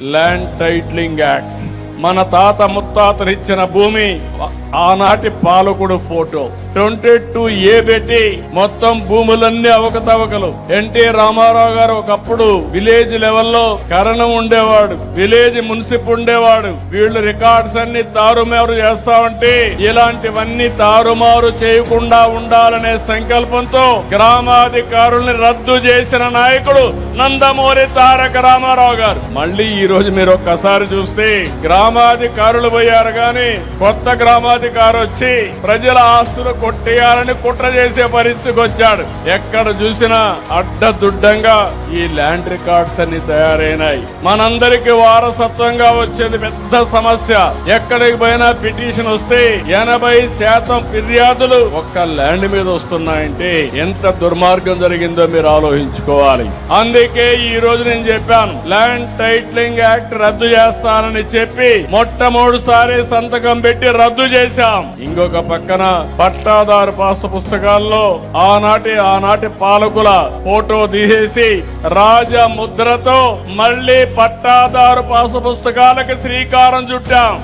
Land titling act మన తాత ముత్తాతనిచ్చిన భూమి ఆనాటి పాలకుడు ఫోటో 22A పెట్టి మొత్తం భూములన్నీ అవకతవకలు. ఎన్టీ రామారావు గారు ఒకప్పుడు విలేజ్ లెవెల్లో కరణం ఉండేవాడు, విలేజ్ మున్సిప్ ఉండేవాడు. వీళ్ళు రికార్డ్స్ అన్ని తారుమారు చేస్తామంటే ఇలాంటివన్నీ తారుమారు చేయకుండా ఉండాలనే సంకల్పంతో గ్రామాధికారుల్ని రద్దు చేసిన నాయకుడు నందమూరి తారక రామారావు గారు. మళ్ళీ ఈ రోజు మీరు ఒక్కసారి చూస్తే గ్రామాధికారులు పోయారు గాని కొత్త గ్రామాధికారి వచ్చి ప్రజల ఆస్తులు కొట్టేయాలని కుట్ర చేసే పరిస్థితికి వచ్చాడు. ఎక్కడ చూసినా అడ్డదుడ్డంగా ఈ ల్యాండ్ రికార్డ్స్ అన్ని తయారైనాయి. మనందరికి వారసత్వంగా వచ్చేది పెద్ద సమస్య. ఎక్కడికి పోయినా పిటిషన్ వస్తే 80% ఫిర్యాదులు ఒక్క ల్యాండ్ మీద వస్తున్నాయంటే ఎంత దుర్మార్గం జరిగిందో మీరు ఆలోచించుకోవాలి. అందుకే ఈ రోజు నేను చెప్పాను, ల్యాండ్ టైటిలింగ్ యాక్ట్ రద్దు చేస్తానని చెప్పి మొట్టమొదటిసారి సంతకం పెట్టి రద్దు చేశాం. ఇంకొక పక్కన పట్టాదారు పాసు పుస్తకాల్లో ఆనాటి పాలకుల ఫోటో తీసేసి రాజ ముద్రతో మళ్లీ పట్టాదారు పాసు పుస్తకాలకు శ్రీకారం చుట్టాం.